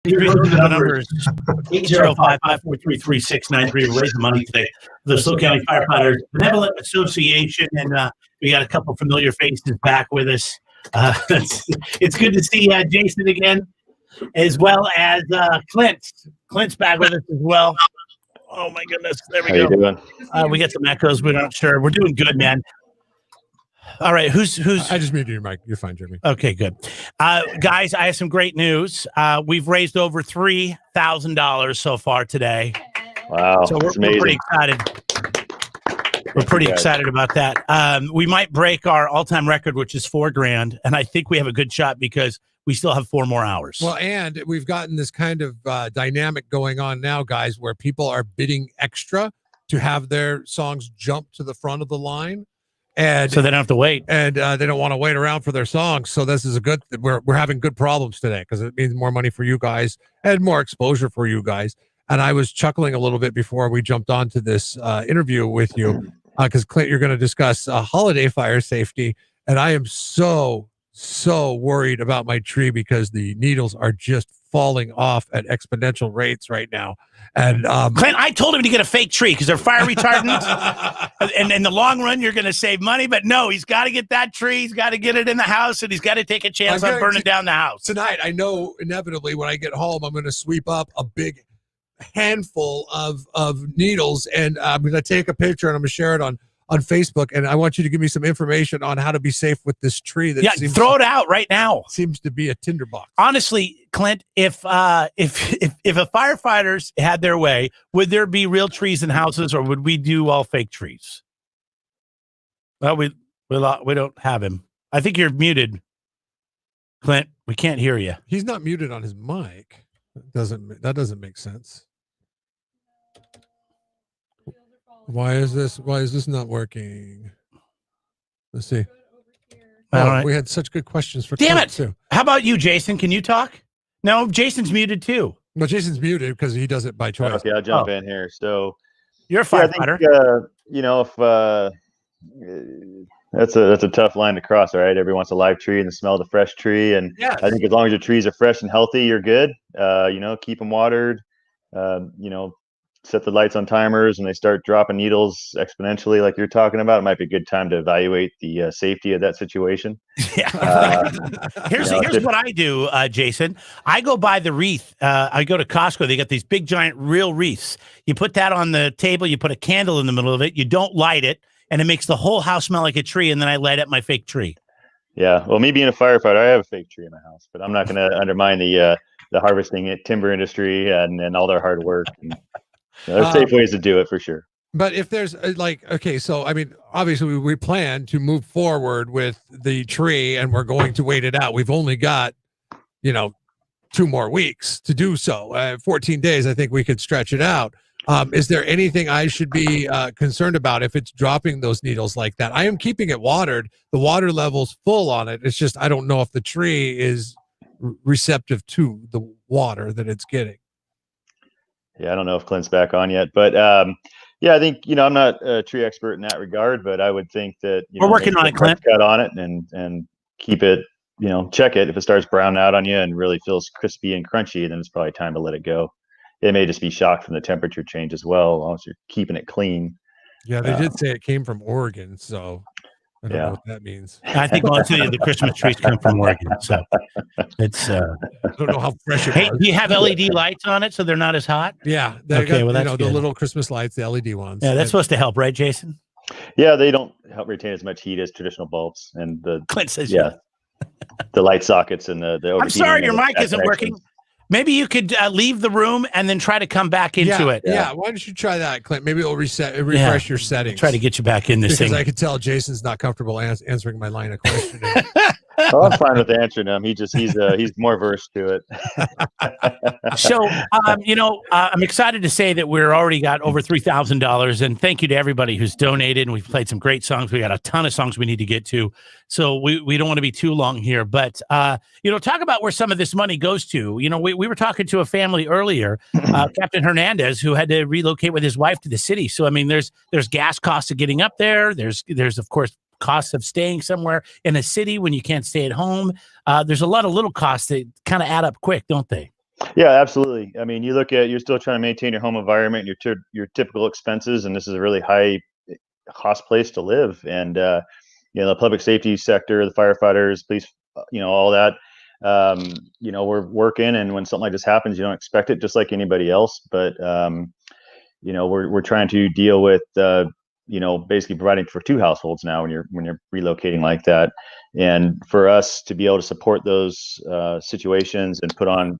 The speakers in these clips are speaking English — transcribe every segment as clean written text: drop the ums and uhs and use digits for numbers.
Those are the numbers. 805-543-3693. We're raising money today for the SLO County Firefighters Benevolent Association, and we got a couple familiar faces back with us. It's good to see Jason again, as well as Clint. Clint's back with us as well. Oh my goodness! There we go. How you doing? We get some echoes. We're not sure. We're doing good, man. All right, who's? I just muted your mic. You're fine, Jeremy. Okay, good. Guys, I have some great news. We've raised over $3,000 so far today. Wow, so we're pretty excited. We're pretty excited about that. We might break our all-time record, which is $4,000, and I think we have a good shot because we still have 4 more hours. Well, and we've gotten this kind of dynamic going on now, guys, where people are bidding extra to have their songs jump to the front of the line. And so they don't have to wait, and they don't want to wait around for their songs. So this is a good. We're having good problems today because it means more money for you guys and more exposure for you guys. And I was chuckling a little bit before we jumped onto this interview with you because Clint, you're going to discuss holiday fire safety, and I am so worried about my tree because the needles are just falling off at exponential rates right now. And Clint, I told him to get a fake tree because they're fire retardant. And in the long run, you're going to save money. But no, he's got to get that tree. He's got to get it in the house, and he's got to take a chance on burning down the house. Tonight, I know inevitably when I get home, I'm going to sweep up a big handful of needles, and I'm going to take a picture and I'm going to share it on Facebook, and I want you to give me some information on how to be safe with this tree. That throw it out right now. Seems to be a tinderbox. Honestly, Clint, if a firefighters had their way, would there be real trees in houses, or would we do all fake trees? Well, we don't have him. I think you're muted, Clint. We can't hear you. He's not muted on his mic. That doesn't make sense. Why is this not working? Let's see. Right. We had such good questions for Damn Clint it. too. How about you, Jason? Can you talk? No, Jason's muted too. Well, Jason's muted because he does it by choice. Okay, I'll jump in here. So you're a firefighter. I think, if that's a tough line to cross, all right? Everyone wants a live tree and the smell of the fresh tree. And yes. I think as long as your trees are fresh and healthy, you're good. Keep them watered, set the lights on timers when they start dropping needles exponentially like you're talking about. It might be a good time to evaluate the safety of that situation. Yeah. Here's what I do, Jason. I go buy the wreath. I go to Costco. They got these big giant real wreaths. You put that on the table, you put a candle in the middle of it, you don't light it, and it makes the whole house smell like a tree, and then I light up my fake tree. Yeah. Well, me being a firefighter, I have a fake tree in my house, but I'm not going to undermine the harvesting timber industry and all their hard work. There's safe ways to do it for sure. But if there's so I mean, obviously we plan to move forward with the tree and we're going to wait it out. We've only got, 2 more weeks to do so. 14 days, I think we could stretch it out. Is there anything I should be concerned about if it's dropping those needles like that? I am keeping it watered. The water level's full on it. It's just I don't know if the tree is receptive to the water that it's getting. Yeah, I don't know if Clint's back on yet, but I think I'm not a tree expert in that regard, but I would think that we're working on it, Clint. Cut on it and keep it, check it. If it starts brown out on you and really feels crispy and crunchy, then it's probably time to let it go. It may just be shocked from the temperature change as well, as long as you're keeping it clean. Yeah, they did say it came from Oregon, so I don't know what that means. I think I'll tell you the Christmas trees come from Oregon, so it's. I don't know how fresh it was. Do you have LED lights on it so they're not as hot? Yeah. Okay, well that's the little Christmas lights, the LED ones. Yeah, that's supposed to help, right, Jason? Yeah, they don't help retain as much heat as traditional bulbs, and Clint says the light sockets and the. I'm sorry, your mic isn't working. Maybe you could leave the room and then try to come back into it. Yeah, why don't you try that, Clint? Maybe it'll refresh your settings. Try to get you back in this thing. Because I could tell Jason's not comfortable answering my line of questioning. Oh, I'm fine with answering him. He's more versed to it. So, I'm excited to say that we're already got over $3,000, and thank you to everybody who's donated. And we've played some great songs. We got a ton of songs we need to get to, so we don't want to be too long here. But talk about where some of this money goes to. We were talking to a family earlier, Captain Hernandez, who had to relocate with his wife to the city. So, I mean, there's gas costs of getting up there. There's of course costs of staying somewhere in a city when you can't stay at home. There's a lot of little costs that kind of add up quick, don't they? Yeah, absolutely. I mean, you're still trying to maintain your home environment, your typical expenses, and this is a really high cost place to live. And the public safety sector, the firefighters, police, all that. We're working, and when something like this happens, you don't expect it, just like anybody else. But we're trying to deal with basically providing for 2 households now when you're relocating like that. And for us to be able to support those situations and put on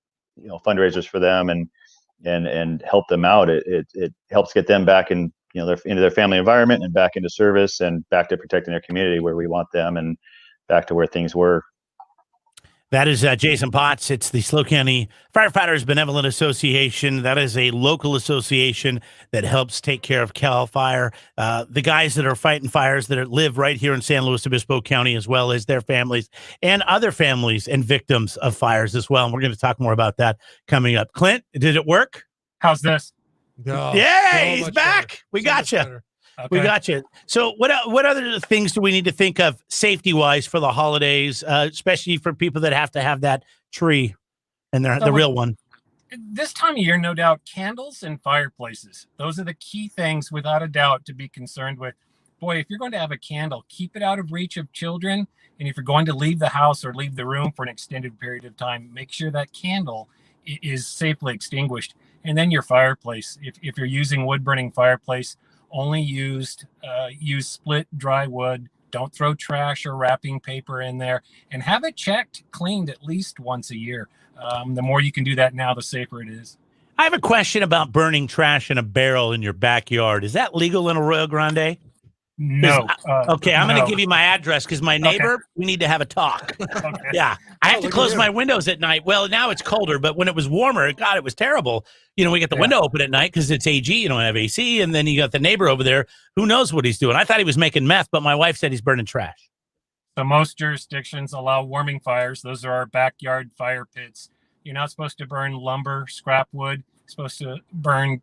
fundraisers for them and help them out, it helps get them back in into their family environment and back into service and back to protecting their community where we want them and back to where things were. That is Jason Potts. It's the SLO County Firefighters Benevolent Association. That is a local association that helps take care of CAL FIRE. The guys that are fighting fires that live right here in San Luis Obispo County, as well as their families and other families and victims of fires as well. And we're going to talk more about that coming up. Clint, did it work? How's this? No, Yay, he's back. Better. We got you. Better. Okay. We got you. So what other things do we need to think of safety-wise for the holidays, especially for people that have to have that tree and the real one? This time of year, no doubt, candles and fireplaces. Those are the key things, without a doubt, to be concerned with. Boy, if you're going to have a candle, keep it out of reach of children. And if you're going to leave the house or leave the room for an extended period of time, make sure that candle is safely extinguished. And then your fireplace. If you're using wood-burning fireplace, only use split dry wood. Don't throw trash or wrapping paper in there, and have it checked, cleaned at least once a year. The more you can do that now, the safer it is. I have a question about burning trash in a barrel in your backyard. Is that legal in Arroyo Grande? No. Okay, I'm going no. to give you my address because my neighbor, we need to have a talk. Okay. Yeah, I have to look close at my you. windows at night. Well, now it's colder, but when it was warmer, God, it was terrible. We get the window open at night because it's AG, you don't have AC, and then you got the neighbor over there. Who knows what he's doing? I thought he was making meth, but my wife said he's burning trash. So most jurisdictions allow warming fires. Those are our backyard fire pits. You're not supposed to burn lumber, scrap wood. You're supposed to burn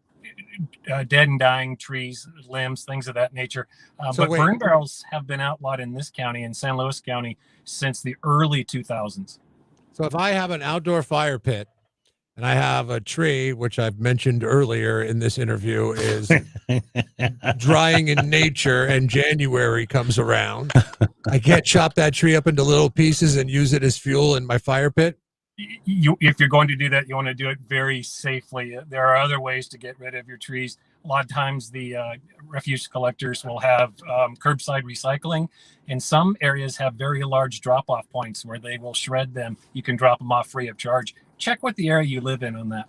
dead and dying trees, limbs, things of that nature. But burn barrels have been outlawed in this county, in San Luis County, since the early 2000s. So if I have an outdoor fire pit and I have a tree, which I've mentioned earlier in this interview, is drying in nature, and January comes around, I can't chop that tree up into little pieces and use it as fuel in my fire pit? If you're going to do that, you want to do it very safely. There are other ways to get rid of your trees. A lot of times the refuse collectors will have curbside recycling, and some areas have very large drop-off points where they will shred them. You can drop them off free of charge. Check what the area you live in on that.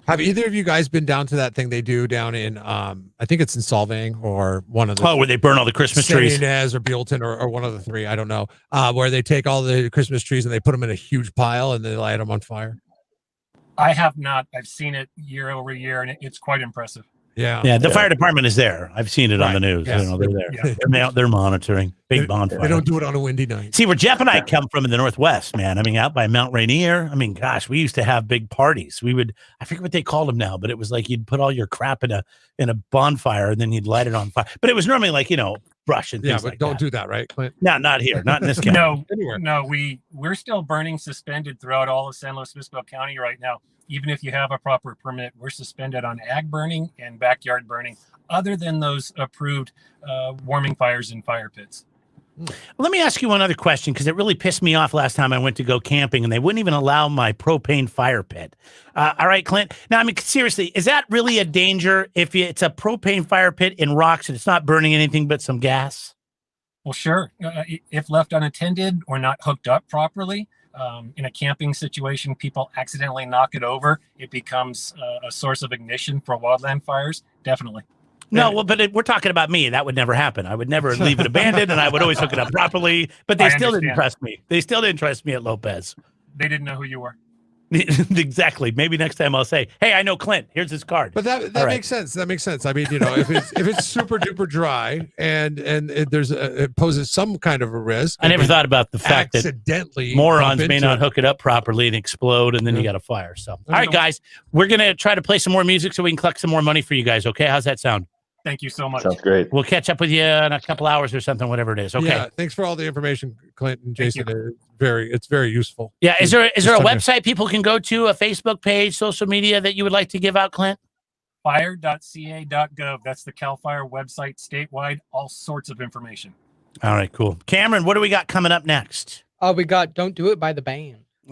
Have either of you guys been down to that thing they do down in, I think it's in Solvang or one of the... Oh, where they burn all the Christmas trees. San Ynez or Buellton or one of the three, I don't know, where they take all the Christmas trees and they put them in a huge pile and they light them on fire. I have not. I've seen it year over year, and it's quite impressive. Yeah. The fire department is there. I've seen it on the news. Yes. They're there. Yeah. They're monitoring. Big bonfire. They don't do it on a windy night. See, where Jeff and I come from in the Northwest, man. I mean, out by Mount Rainier. I mean, gosh, we used to have big parties. I forget what they called them now, but it was like you'd put all your crap in a bonfire and then you'd light it on fire. But it was normally like, brush and things but like don't that. do that, right, Clint? No, not here. Not in this county. No, we're still burning suspended throughout all of San Luis Obispo County right now. Even if you have a proper permit, we're suspended on ag burning and backyard burning, other than those approved warming fires in fire pits. Well, let me ask you one other question, because it really pissed me off last time I went to go camping and they wouldn't even allow my propane fire pit. All right, Clint. Now, I mean, seriously, is that really a danger if it's a propane fire pit in rocks and it's not burning anything but some gas? Well, sure. If left unattended or not hooked up properly, in a camping situation, people accidentally knock it over. It becomes a source of ignition for wildland fires. Definitely. No, well, but we're talking about me. That would never happen. I would never leave it abandoned, and I would always hook it up properly. But they still didn't trust me. They still didn't trust me at Lopez. They didn't know who you were. Exactly. Maybe next time I'll say, "Hey, I know Clint. Here's his card." But that makes sense. That makes sense. I mean, if it's super duper dry and it poses some kind of a risk. I never thought about the fact that morons may not hook it up properly and explode, and then you got a fire. So, all right, guys, we're gonna try to play some more music so we can collect some more money for you guys. Okay, how's that sound? Thank you so much. Sounds great. We'll catch up with you in a couple hours or something, whatever it is. Okay. Yeah, thanks for all the information, Clint and Thank Jason. It's very useful. Yeah. Is there a Just tell me. website people can go to, a Facebook page, social media that you would like to give out, Clint? Fire.ca.gov. That's the CAL FIRE website statewide. All sorts of information. All right, cool. Cameron, what do we got coming up next? We got Don't Do It by the band.